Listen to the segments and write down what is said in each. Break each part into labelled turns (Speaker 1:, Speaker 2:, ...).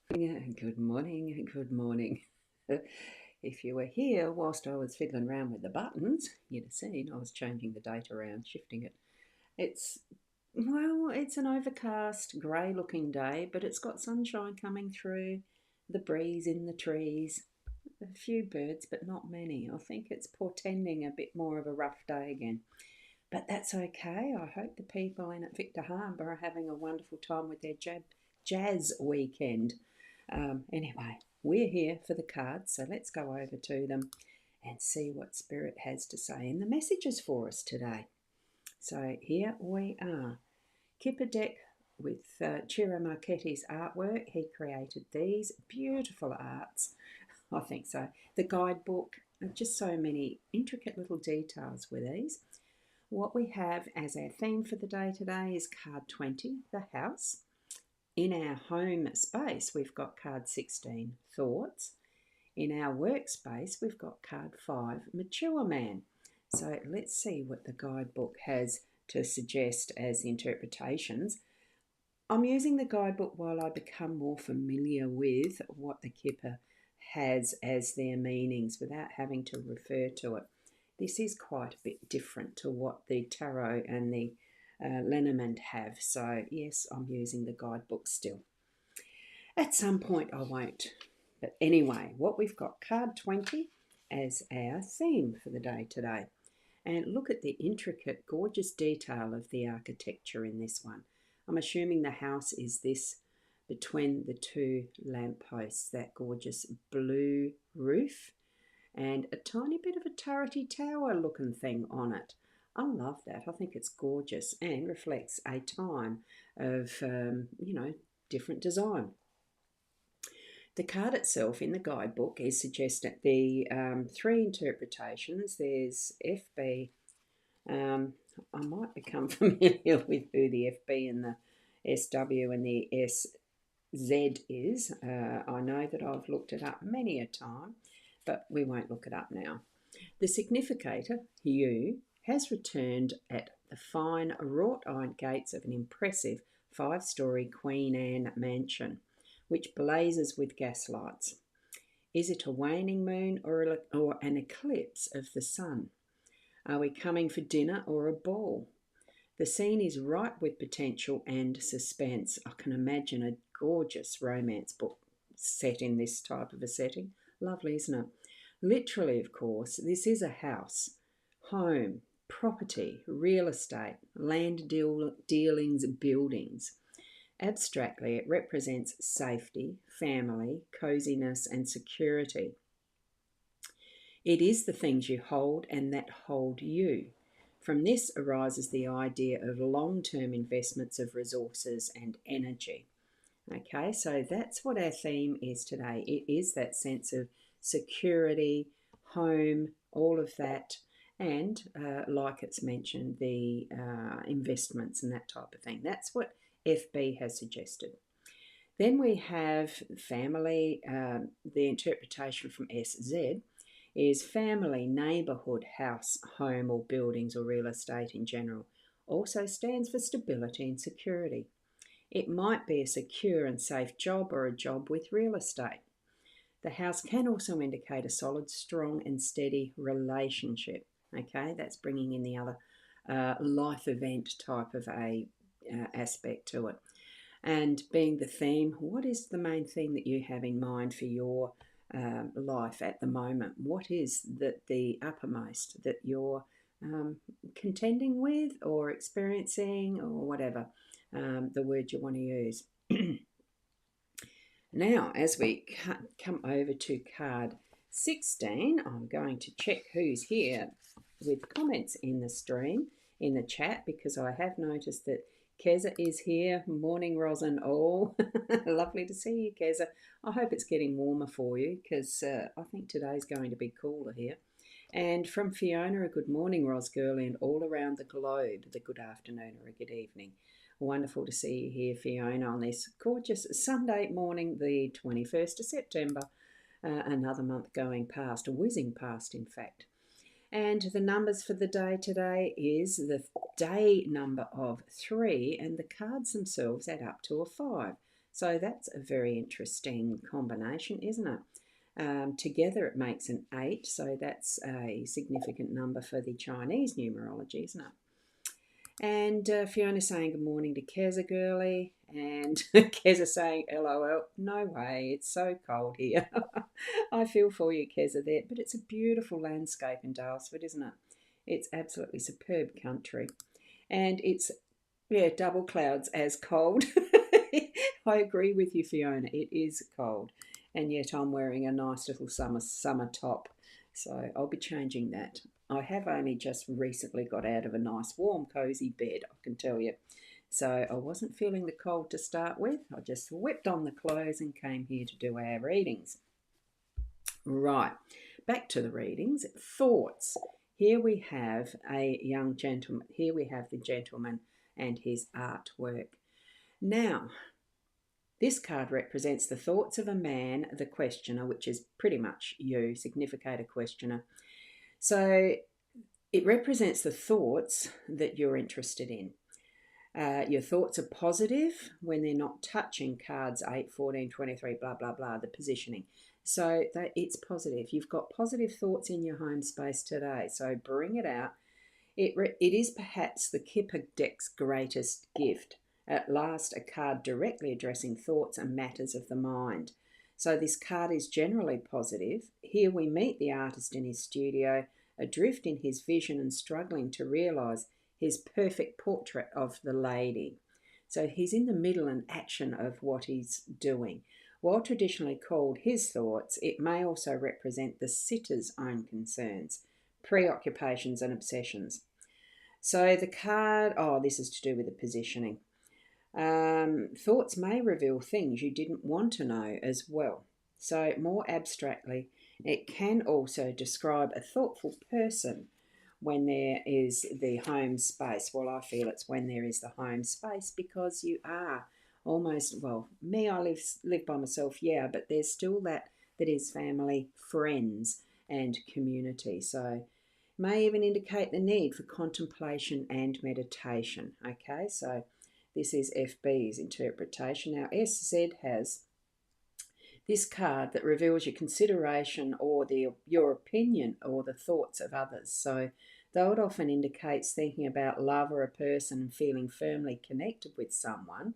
Speaker 1: Good morning, good morning. If you were here whilst I was fiddling around with the buttons, you'd have seen I was changing the date around, shifting it. It's, it's an overcast, grey looking day, but it's got sunshine coming through, the breeze in the trees, a few birds, but not many. I think it's portending a bit more of a rough day again. But that's okay. I hope the people in at Victor Harbour are having a wonderful time with their jazz weekend. Anyway, we're here for the cards, so let's go over to them and see what Spirit has to say in the messages for us today. So here we are. Kipper deck with Ciro Marchetti's artwork. He created these beautiful arts. I think so. The guidebook, just so many intricate little details with these. What we have as our theme for the day today is card 20, the house. In our home space, we've got card 16, thoughts. In our workspace, we've got card 5, mature man. So let's see what the guidebook has to suggest as interpretations. I'm using the guidebook while I become more familiar with what the Kipper has as their meanings without having to refer to it. This is quite a bit different to what the tarot and the Lenormand have. So yes, I'm using the guidebook still. At some point I won't. But anyway, what we've got, card 20 as our theme for the day today. And look at the intricate, gorgeous detail of the architecture in this one. I'm assuming the house is this between the two lampposts, that gorgeous blue roof and a tiny bit of a turrety tower looking thing on it. I love that. I think it's gorgeous and reflects a time of, different design. The card itself in the guidebook is suggested the three interpretations. There's FB. I might become familiar with who the FB and the SW and the SZ is. I know that I've looked it up many a time, but we won't look it up now. The significator, U, has returned at the fine wrought iron gates of an impressive 5-storey Queen Anne mansion, which blazes with gaslights. Is it a waning moon or an eclipse of the sun? Are we coming for dinner or a ball? The scene is ripe with potential and suspense. I can imagine a gorgeous romance book set in this type of a setting. Lovely, isn't it? Literally, of course, this is a house, home, property, real estate, land dealings, buildings. Abstractly, it represents safety, family, coziness, and security. It is the things you hold and that hold you. From this arises the idea of long-term investments of resources and energy. Okay, so that's what our theme is today. It is that sense of security, home, all of that, and like it's mentioned, the investments and that type of thing. That's what FB has suggested. Then we have family. The interpretation from SZ is family, neighbourhood, house, home or buildings or real estate in general. Also stands for stability and security. It might be a secure and safe job or a job with real estate. The house can also indicate a solid, strong and steady relationship. Okay, that's bringing in the other life event type of a aspect to it. And being the theme, what is the main theme that you have in mind for your life at the moment? What is the uppermost that you're contending with or experiencing or whatever the word you want to use? Now, as we come over to card 16, I'm going to check who's here with comments in the stream, in the chat, because I have noticed that Keza is here. Morning, Rosin. Oh, lovely to see you, Keza. I hope it's getting warmer for you because I think today's going to be cooler here. And from Fiona, a good morning, Ros girl, and all around the globe, the good afternoon or a good evening. Wonderful to see you here, Fiona, on this gorgeous Sunday morning, the 21st of September. Another month going past, whizzing past, in fact. And the numbers for the day today is the day number of 3, and the cards themselves add up to a 5. So that's a very interesting combination, isn't it? Together it makes an 8, so that's a significant number for the Chinese numerology, isn't it? And Fiona saying good morning to Keza girly, and Keza saying LOL. No way, it's so cold here. I feel for you, Keza, there, but it's a beautiful landscape in Dalesford, isn't it? It's absolutely superb country, and it's double clouds as cold. I agree with you, Fiona. It is cold, and yet I'm wearing a nice little summer top, so I'll be changing that. I have only just recently got out of a nice warm cosy bed, I can tell you. So I wasn't feeling the cold to start with. I just whipped on the clothes and came here to do our readings. Right, back to the readings. Thoughts. Here we have a young gentleman. Here we have the gentleman and his artwork. Now, this card represents the thoughts of a man, the questioner, which is pretty much you, significator questioner. So it represents the thoughts that you're interested in. Your thoughts are positive when they're not touching cards 8, 14, 23, blah, blah, blah, the positioning. So that it's positive. You've got positive thoughts in your home space today. So bring it out. It is perhaps the Kipper deck's greatest gift. At last, a card directly addressing thoughts and matters of the mind. So this card is generally positive. Here we meet the artist in his studio, adrift in his vision and struggling to realise his perfect portrait of the lady. So he's in the middle and action of what he's doing. While traditionally called his thoughts, it may also represent the sitter's own concerns, preoccupations and obsessions. So the card, this is to do with the positioning. Thoughts may reveal things you didn't want to know as well. So more abstractly, it can also describe a thoughtful person when there is the home space. Well, I feel it's when there is the home space because you are almost, well, me, I live by myself, yeah, but there's still that is family, friends, and community. So may even indicate the need for contemplation and meditation. Okay, so this is FB's interpretation. Now, SZ has this card that reveals your consideration or your opinion or the thoughts of others. So, though it often indicates thinking about love or a person and feeling firmly connected with someone,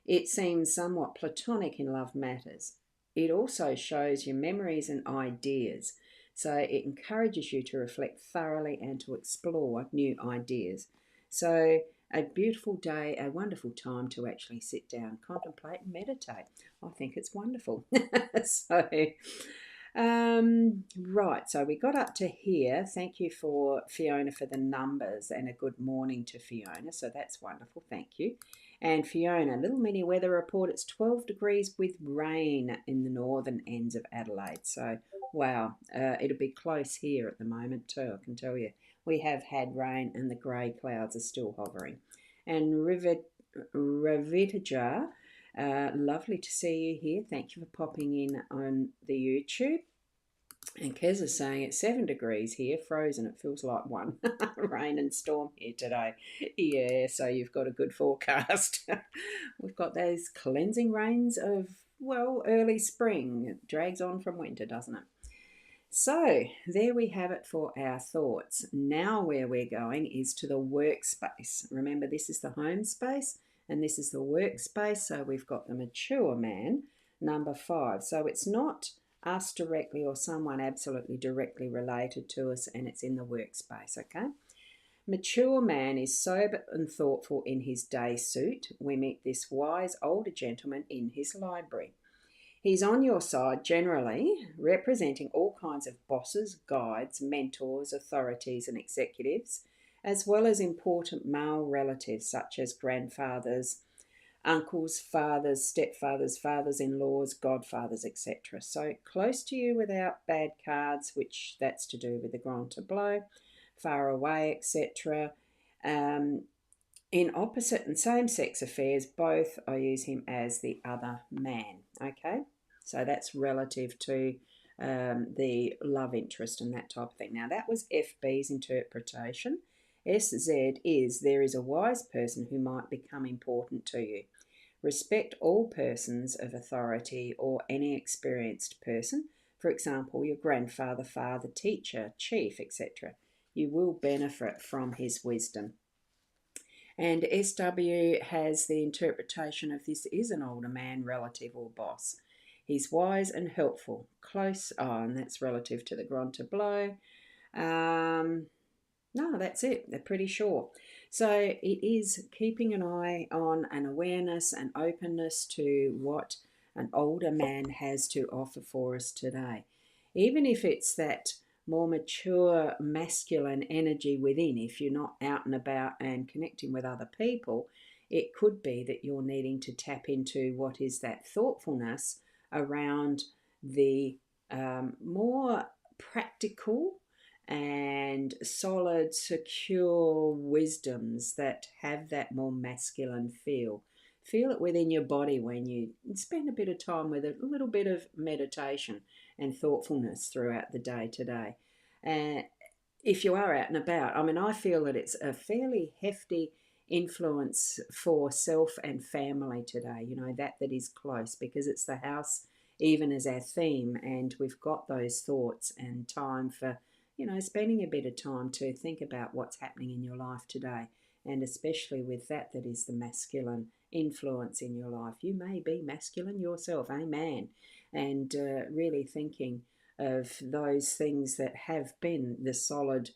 Speaker 1: it seems somewhat platonic in love matters. It also shows your memories and ideas. So it encourages you to reflect thoroughly and to explore new ideas. So a beautiful day, a wonderful time to actually sit down, contemplate and meditate. I think it's wonderful. Right, so we got up to here. Thank you for Fiona for the numbers and a good morning to Fiona. So that's wonderful. Thank you. And Fiona, little mini weather report. It's 12 degrees with rain in the northern ends of Adelaide. So, wow, it'll be close here at the moment too, I can tell you. We have had rain and the grey clouds are still hovering. And Ravitaja, lovely to see you here. Thank you for popping in on the YouTube. And Kez is saying it's 7 degrees here, frozen. It feels like one. Rain and storm here today. Yeah, so you've got a good forecast. We've got those cleansing rains of, well, early spring. It drags on from winter, doesn't it? So there we have it for our thoughts. Now where we're going is to the workspace. Remember, this is the home space and this is the workspace. So we've got the mature man, number 5. So it's not us directly or someone absolutely directly related to us, and it's in the workspace, okay? Mature man is sober and thoughtful in his day suit. We meet this wise older gentleman in his library. He's on your side generally, representing all kinds of bosses, guides, mentors, authorities and executives, as well as important male relatives such as grandfathers, uncles, fathers, stepfathers, fathers-in-laws, godfathers, etc. So close to you without bad cards, which that's to do with the grand tableau, far away, etc. In opposite and same-sex affairs, both I use him as the other man, okay? So that's relative to the love interest and that type of thing. Now, that was FB's interpretation. SZ is there is a wise person who might become important to you. Respect all persons of authority or any experienced person, for example, your grandfather, father, teacher, chief, etc. You will benefit from his wisdom. And SW has the interpretation of this is an older man, relative, or boss. He's wise and helpful, close, and that's relative to the Grand Tableau. No, that's it. They're pretty sure. So it is keeping an eye on an awareness and openness to what an older man has to offer for us today. Even if it's that more mature masculine energy within, if you're not out and about and connecting with other people, it could be that you're needing to tap into what is that thoughtfulness around the more practical and solid, secure wisdoms that have that more masculine feel. Feel it within your body when you spend a bit of time with it, a little bit of meditation and thoughtfulness throughout the day today. And if you are out and about, I mean, I feel that it's a fairly hefty influence for self and family today, that is close, because it's the house even as our theme, and we've got those thoughts and time for spending a bit of time to think about what's happening in your life today, and especially with that is the masculine influence in your life. You may be masculine yourself, amen, and really thinking of those things that have been the solid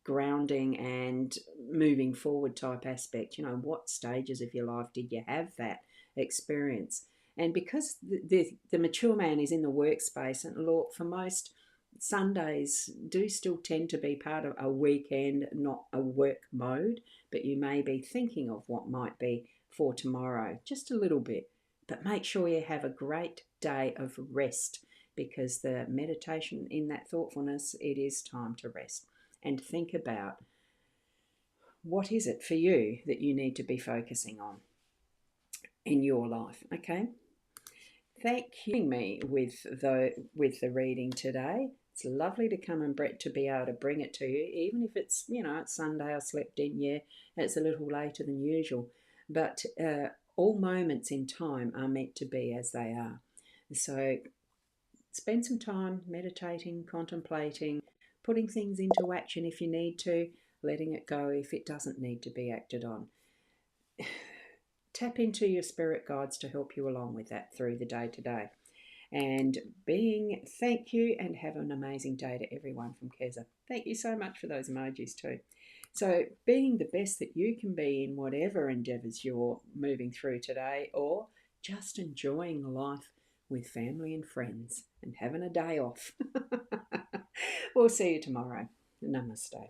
Speaker 1: grounding and moving forward type aspect. What stages of your life did you have that experience? And because the mature man is in the workspace, and look, for most, Sundays do still tend to be part of a weekend, not a work mode, but you may be thinking of what might be for tomorrow, just a little bit. But make sure you have a great day of rest, because the meditation in that thoughtfulness, it is time to rest and think about what is it for you that you need to be focusing on in your life, okay? Thank you for me with the reading today. It's lovely to come and to be able to bring it to you, even if it's it's Sunday. I slept in, it's a little later than usual, but all moments in time are meant to be as they are. So spend some time meditating, contemplating, putting things into action if you need to, letting it go if it doesn't need to be acted on. Tap into your spirit guides to help you along with that through the day today. And thank you, and have an amazing day to everyone from Keza. Thank you so much for those emojis too. So being the best that you can be in whatever endeavours you're moving through today, or just enjoying life with family and friends and having a day off. We'll see you tomorrow. Namaste.